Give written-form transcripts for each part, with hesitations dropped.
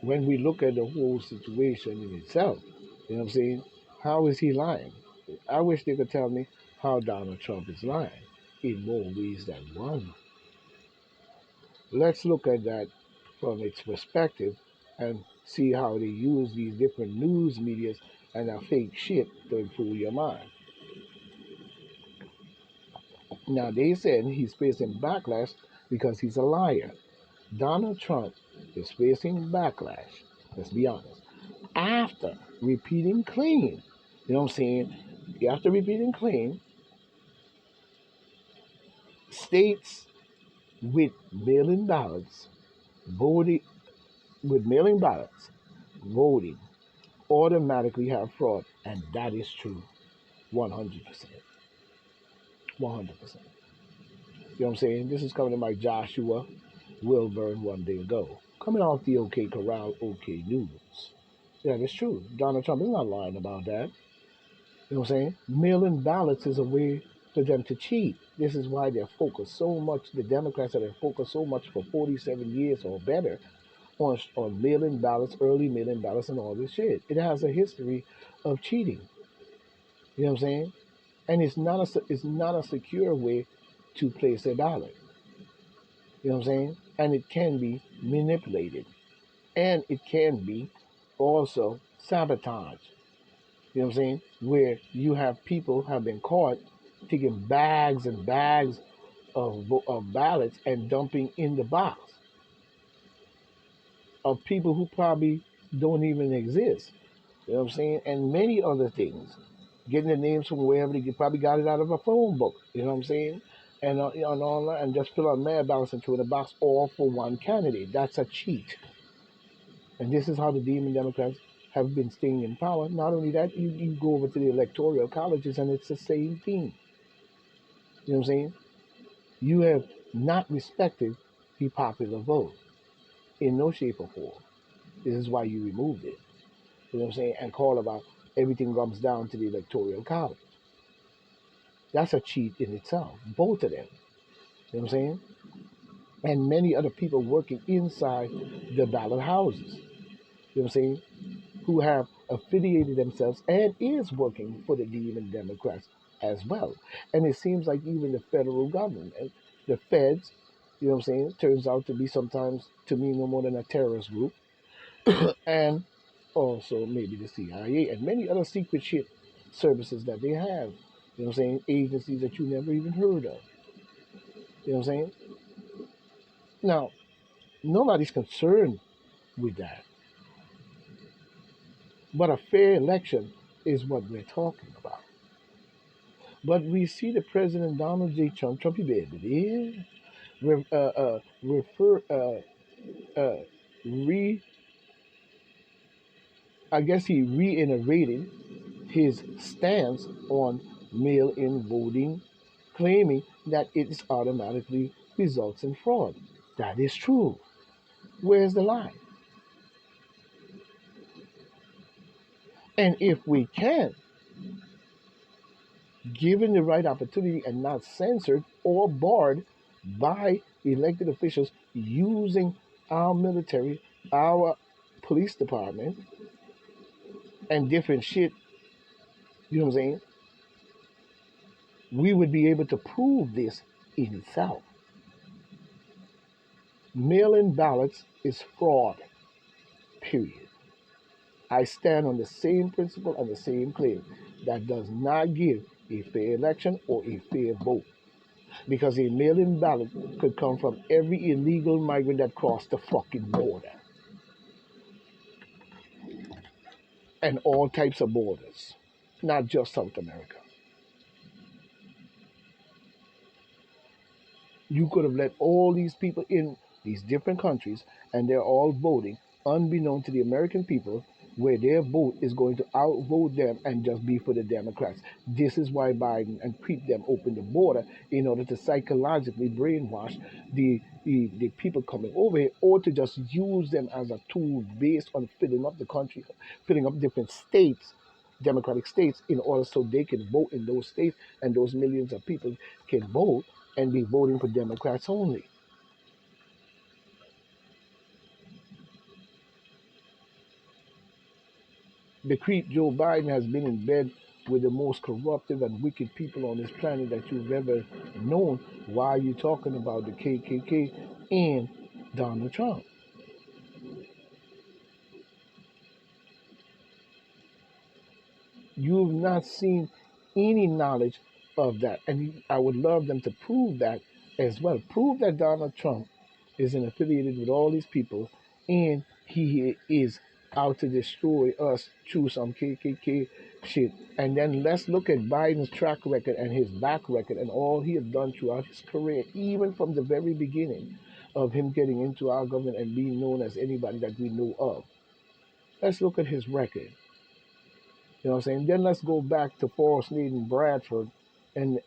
when we look at the whole situation in itself, you know what I'm saying? How is he lying? I wish they could tell me how Donald Trump is lying in more ways than one. Let's look at that from its perspective and see how they use these different news medias and that fake shit to fool your mind. Now, they said he's facing backlash because he's a liar. Donald Trump is facing backlash, let's be honest, after repeating claim. You know what I'm saying? After repeating claim, states with mail-in ballots voting with mail-in ballots voting automatically have fraud, and that is true, 100%, 100%. You know what I'm saying? This is coming by Joshua Wilburn one day ago, coming off the OK Corral OK News. Yeah, that's true. Donald Trump is not lying about that. You know what I'm saying? Mail-in ballots is a way for them to cheat. This is why they're focused so much. The Democrats have been focused so much for 47 years or better on mail-in ballots, early mail-in ballots, and all this shit. It has a history of cheating. You know what I'm saying? And it's not a secure way to place a ballot. You know what I'm saying? And it can be manipulated, and it can be also sabotage. You know what I'm saying? Where you have people have been caught taking bags and bags of ballots and dumping in the box of people who probably don't even exist. You know what I'm saying? And many other things. Getting the names from wherever they probably got it out of a phone book. You know what I'm saying? And online and just fill out mail ballots into the box all for one candidate. That's a cheat. And this is how the demon Democrats have been staying in power. Not only that, you go over to the electoral colleges and it's the same thing. You know what I'm saying? You have not respected the popular vote in no shape or form. This is why you removed it. You know what I'm saying? And call about everything comes down to the electoral college. That's a cheat in itself, both of them. You know what I'm saying? And many other people working inside the ballot houses. You know what I'm saying? Who have affiliated themselves and is working for the demon Democrats as well. And it seems like even the federal government, the feds, you know what I'm saying, turns out to be sometimes to me no more than a terrorist group, and also maybe the CIA and many other secret shit services that they have. You know what I'm saying? Agencies that you never even heard of. You know what I'm saying? Now, nobody's concerned with that. But a fair election is what we're talking about. But we see the President Donald J. Trump, Trumpy baby, refer, re, I guess he reiterated his stance on mail-in voting, claiming that it automatically results in fraud. That is true. Where's the lie? And if we can, given the right opportunity and not censored or barred by elected officials using our military, our police department, and different shit, you know what I'm saying? We would be able to prove this in itself. Mail-in ballots is fraud, period. I stand on the same principle and the same claim. That does not give a fair election or a fair vote. Because a mail-in ballot could come from every illegal migrant that crossed the fucking border. And all types of borders, not just South America. You could have let all these people in these different countries and they're all voting unbeknown to the American people where their vote is going to outvote them and just be for the Democrats. This is why Biden and creep them open the border in order to psychologically brainwash the people coming over here or to just use them as a tool based on filling up the country, filling up different states, Democratic states, in order so they can vote in those states and those millions of people can vote and be voting for Democrats only. The creep Joe Biden has been in bed with the most corruptive and wicked people on this planet that you've ever known. Why are you talking about the KKK and Donald Trump? You've not seen any knowledge of that. And I would love them to prove that as well. Prove that Donald Trump is affiliated with all these people and he is out to destroy us through some KKK shit. And then let's look at Biden's track record and his back record and all he has done throughout his career, even from the very beginning of him getting into our government and being known as anybody that we know of. Let's look at his record. You know what I'm saying? Then let's go back to Forrest Sneed and Bradford and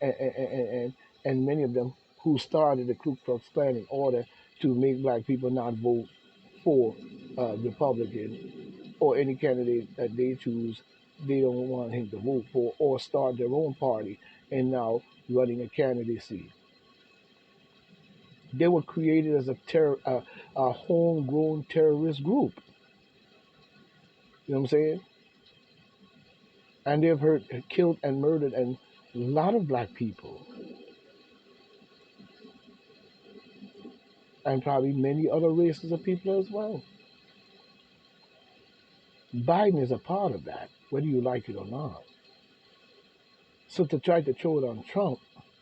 many of them who started the Ku Klux Klan in order to make black people not vote for Republican or any candidate that they choose they don't want him to vote for or start their own party and now running a candidacy. They were created as a homegrown terrorist group. You know what I'm saying? And they've hurt, killed, and murdered a lot of black people, and probably many other races of people as well. Biden is a part of that, whether you like it or not. So to try to throw it on Trump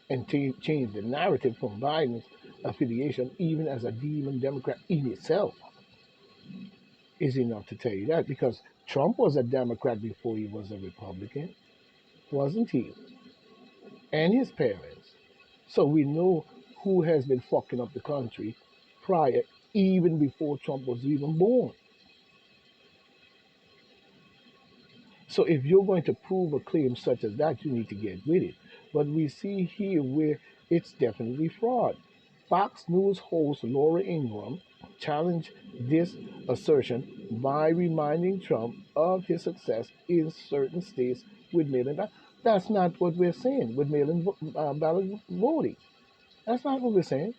and change the narrative from Biden's affiliation, even as a demon Democrat in itself, is enough to tell you that, because Trump was a Democrat before he was a Republican, wasn't he? And his parents. So we know who has been fucking up the country prior, even before Trump was even born. So if you're going to prove a claim such as that, you need to get with it. But we see here where it's definitely fraud. Fox News host Laura Ingraham challenged this assertion by reminding Trump of his success in certain states with mail-in ballot. That's not what we're saying with mail-in ballot voting. That's not what we're saying.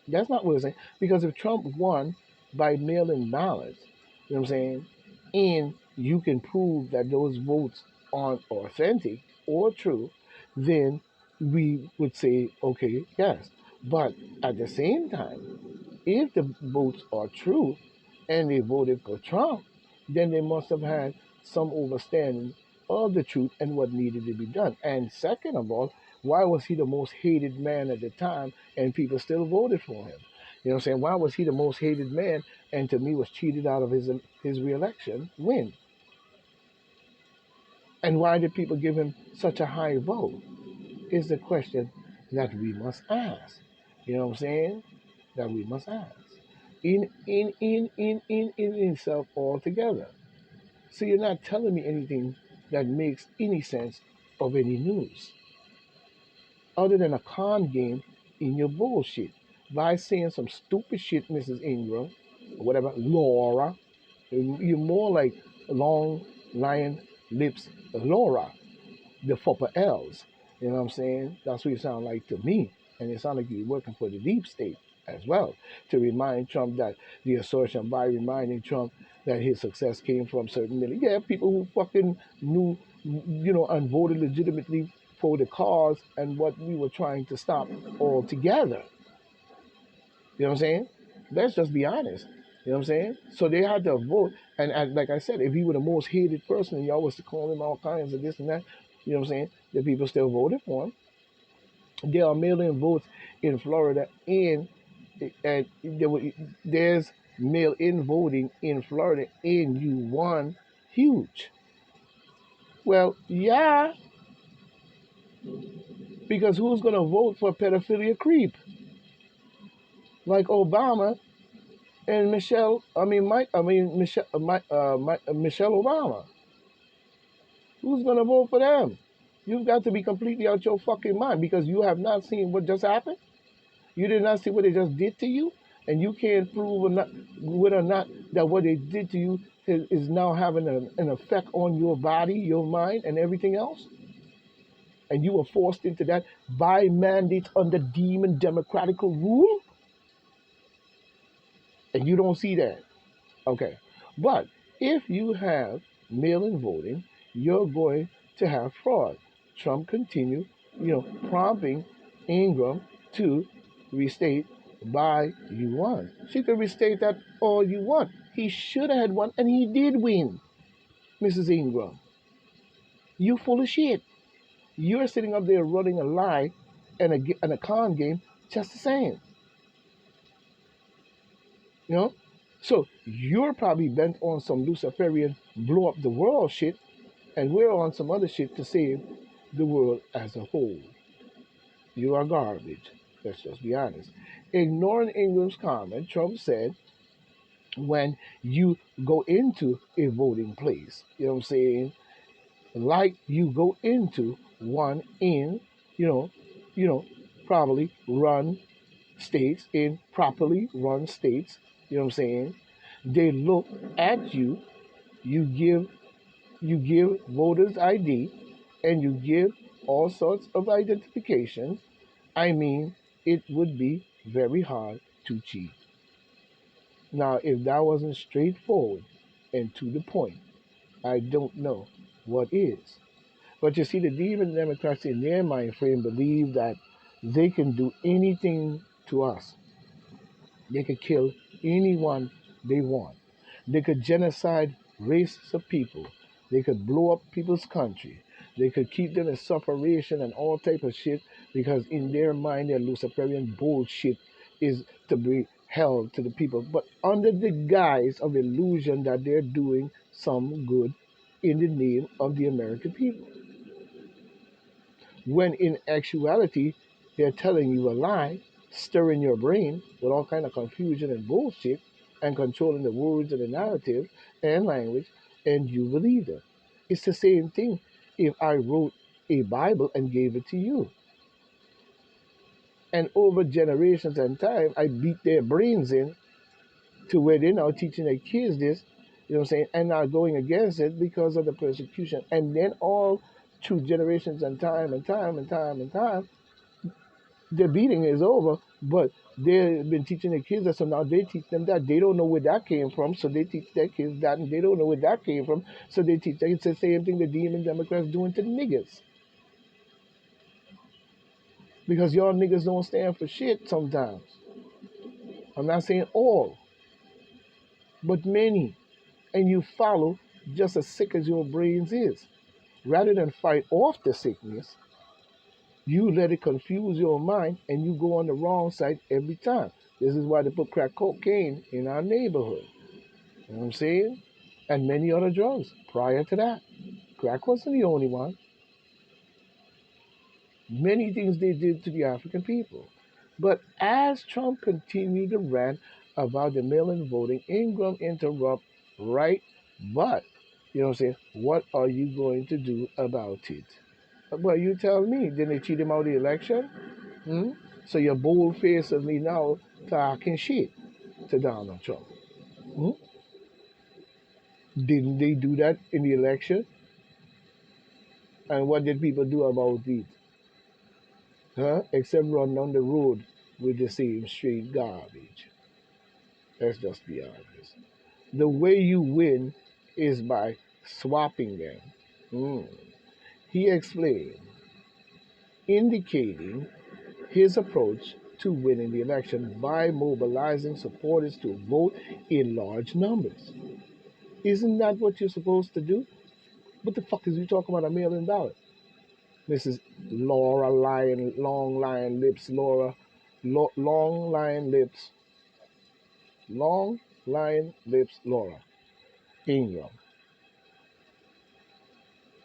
That's not what we're saying. Because if Trump won by mail-in ballots, you know what I'm saying, and you can prove that those votes aren't authentic or true, then we would say, okay, yes. But at the same time, if the votes are true and they voted for Trump, then they must have had some understanding of the truth and what needed to be done. And second of all, why was he the most hated man at the time and people still voted for him? You know what I'm saying? Why was he the most hated man and to me was cheated out of his reelection win? And why did people give him such a high vote? Is the question that we must ask. You know what I'm saying? That we must ask. In itself altogether. So you're not telling me anything that makes any sense of any news. Other than a con game in your bullshit. By saying some stupid shit, Mrs. Ingram, or whatever, Laura, you're more like long lion lips Laura, the Fupper L's. You know what I'm saying? That's what you sound like to me. And it sounds like you're working for the deep state as well, to remind Trump that the assertion by reminding Trump that his success came from certain million. Yeah, people who fucking knew, and voted legitimately for the cause and what we were trying to stop altogether. You know what I'm saying? Let's just be honest. You know what I'm saying? So they had to vote. And like I said, if he were the most hated person and y'all was to call him all kinds of this and that, you know what I'm saying? The people still voted for him. There are mail-in votes in Florida and there's mail-in voting in Florida and you won huge. Well, yeah, because who's going to vote for a pedophilia creep like Obama and Michelle Obama? Who's going to vote for them? You've got to be completely out your fucking mind because you have not seen what just happened. You did not see what they just did to you, and you can't prove whether or not that what they did to you is now having an effect on your body, your mind, and everything else. And you were forced into that by mandate under demon democratical rule, and you don't see that. Okay, but If you have mail-in voting, you're going to have fraud. Trump continued, prompting Ingram to restate by you won. She could restate that all you want. He should have had one, and he did win, Mrs. Ingram. You full of shit. You're sitting up there running a lie and a con game just the same. You know? So you're probably bent on some Luciferian blow up the world shit, and we're on some other shit to save the world as a whole. You are garbage. Let's just be honest. Ignoring Ingram's comment, Trump said, when you go into a voting place, you know what I'm saying? Like you go into one in, you know, you know, probably run states, in properly run states, you know what I'm saying? They look at you, you give voters ID, and you give all sorts of identification. I mean, it would be very hard to cheat. Now, if that wasn't straightforward and to the point, I don't know what is. But you see, the demon Democrats in their mind frame believe that they can do anything to us. They could kill anyone they want. They could genocide races of people. They could blow up people's country. They could keep them in separation and all type of shit because in their mind their Luciferian bullshit is to be held to the people. But under the guise of illusion that they're doing some good in the name of the American people. When in actuality they're telling you a lie, stirring your brain with all kind of confusion and bullshit, and controlling the words and the narrative and language, and you believe them. It's the same thing if I wrote a Bible and gave it to you. And over generations and time, I beat their brains in to where they're now teaching their kids this, you know what I'm saying, and now going against it because of the persecution. And then all through generations and time and time and time and time, the beating is over, but they've been teaching the kids that, so now they teach them that. They don't know where that came from, so they teach their kids that, and they don't know where that came from, so they teach them. It's the same thing the demon Democrats doing to the niggas. Because y'all niggas don't stand for shit sometimes. I'm not saying all, but many. And you follow just as sick as your brains is. Rather than fight off the sickness, you let it confuse your mind and you go on the wrong side every time. This is why they put crack cocaine in our neighborhood. You know what I'm saying? And many other drugs prior to that. Crack wasn't the only one. Many things they did to the African people. But as Trump continued to rant about the mail-in voting, Ingram interrupted, right? But, you know what I'm saying, what are you going to do about it? Well, you tell me, didn't they cheat him out of the election? Hmm? So you're bold-facedly now talking shit to Donald Trump. Hmm? Didn't they do that in the election? And what did people do about it? Huh? Except run down the road with the same straight garbage. Let's just be honest. The way you win is by swapping them. Hmm. He explained, indicating his approach to winning the election by mobilizing supporters to vote in large numbers. Isn't that what you're supposed to do? What the fuck is you talking about a mail-in ballot? Mrs. Laura Lion, Long Lion Lips, Laura, Long Lion Lips, Long Lion Lips, Laura Ingram.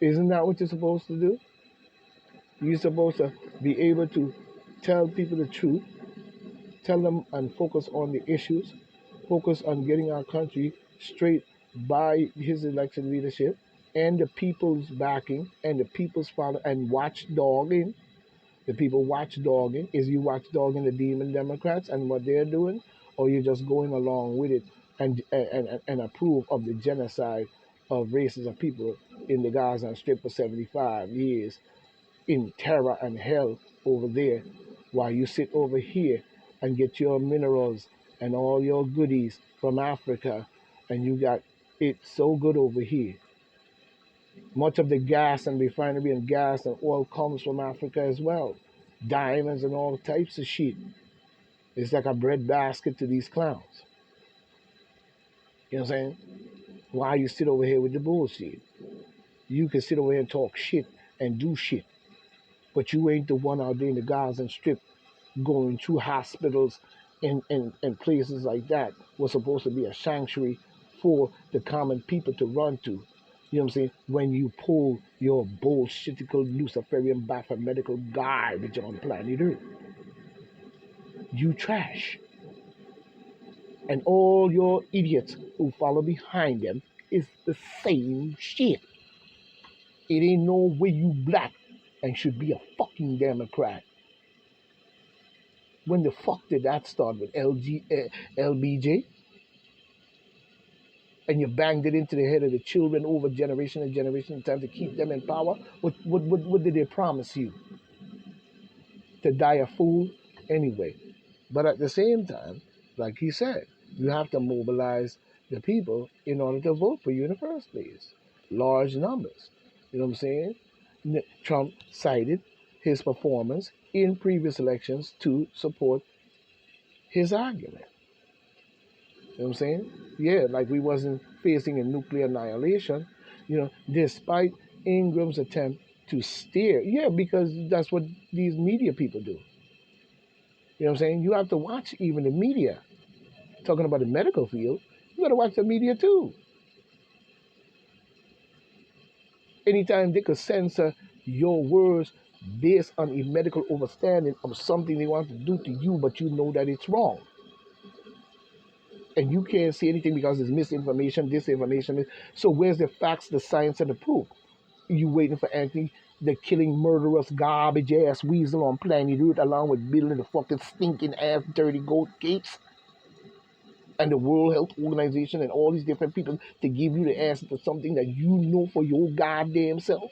Isn't that what you're supposed to do? You're supposed to be able to tell people the truth, tell them and focus on the issues, focus on getting our country straight by his election leadership and the people's backing and the people's follow and watchdogging. The people watchdogging. Is you watchdogging the demon Democrats and what they're doing, or you're just going along with it and approve of the genocide of races of people in the Gaza Strip for 75 years in terror and hell over there, while you sit over here and get your minerals and all your goodies from Africa, and you got It's so good over here. Much of the gas and refinery and gas and oil comes from Africa as well. Diamonds and all types of shit. It's like a breadbasket to these clowns. You know what I'm saying? Why you sit over here with the bullshit? You can sit over here and talk shit and do shit, but you ain't the one out there in the Gaza Strip going to hospitals and places like that was supposed to be a sanctuary for the common people to run to. You know what I'm saying? When you pull your bullshitical Luciferian biomedical garbage on planet Earth, you trash. And all your idiots who follow behind them is the same shit. It ain't no way you black and should be a fucking Democrat. When the fuck did that start with LBJ? And you banged it into the head of the children over generation and generation of time to keep them in power? What did they promise you? To die a fool? Anyway. But at the same time, like he said, you have to mobilize the people in order to vote for you in the first place. Large numbers. You know what I'm saying? Trump cited his performance in previous elections to support his argument. You know what I'm saying? Yeah, like we wasn't facing a nuclear annihilation, despite Ingram's attempt to steer. Yeah, because that's what these media people do. You know what I'm saying? You have to watch even the media. Talking about the medical field, you got to watch the media too. Anytime they could censor your words based on a medical understanding of something they want to do to you, but you know that it's wrong. And you can't say anything because it's misinformation, disinformation. So where's the facts, the science, and the proof? You waiting for Anthony, the killing, murderous, garbage ass weasel on planet Earth, along with building the fucking stinking ass dirty goat gates? And the World Health Organization and all these different people to give you the answer to something that you know for your goddamn self?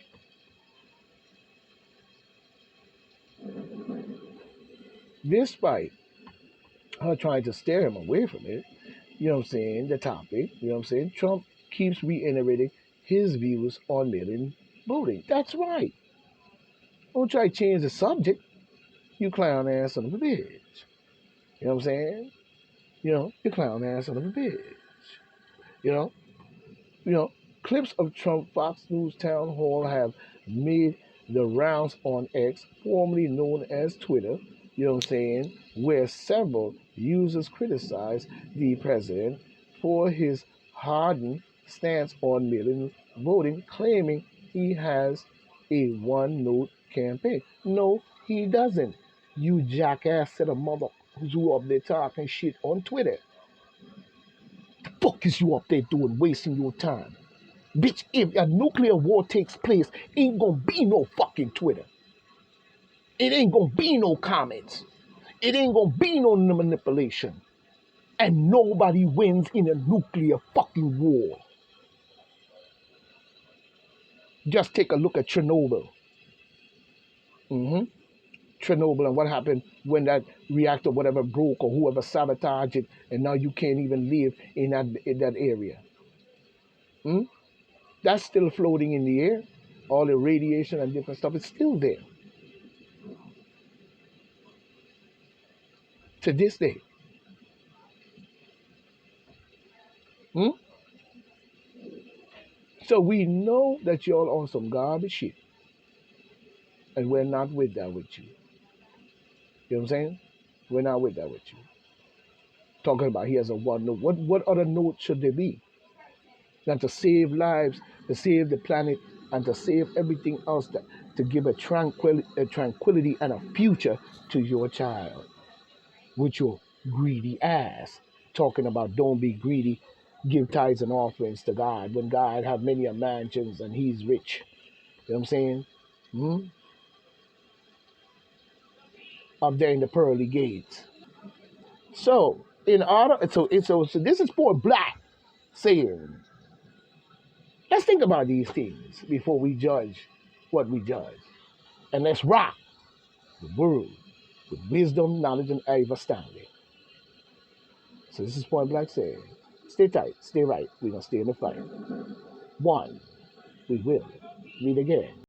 Despite her trying to steer him away from it, you know what I'm saying, the topic, you know what I'm saying, Trump keeps reiterating his views on mail-in voting. That's right. Don't try to change the subject, you clown ass son of a bitch. You know what I'm saying? You clown ass son of a bitch. You know? You know, clips of Trump Fox News town hall have made the rounds on X, formerly known as Twitter, you know what I'm saying, where several users criticized the president for his hardened stance on mail-in voting, claiming he has a one-note campaign. No, he doesn't. You jackass set of mother who up there talking shit on Twitter. The fuck is you up there doing, wasting your time? Bitch, if a nuclear war takes place, ain't gonna be no fucking Twitter. It ain't gonna be no comments. It ain't gonna be no manipulation. And nobody wins in a nuclear fucking war. Just take a look at Chernobyl. hmm Chernobyl and what happened when that reactor, whatever, broke or whoever sabotaged it, and now you can't even live in that area. Hmm? That's still floating in the air. All the radiation and different stuff is still there to this day. Hmm? So we know that y'all on some garbage shit, and we're not with that with you. You know what I'm saying? We're not with that with you. Talking about he has a one note. What other note should there be than to save lives, to save the planet, and to save everything else, to give a tranquility and a future to your child with your greedy ass? Talking about don't be greedy, give tithes and offerings to God when God have many a mansions and he's rich. You know what I'm saying? Hmm? Up there in the pearly gates. So, in order, so this is for black saying, let's think about these things before we judge what we judge. And let's rock the world with wisdom, knowledge, and understanding. So this is point black saying. Stay tight, stay right. We're going to stay in the fight. One, we will. Meet again.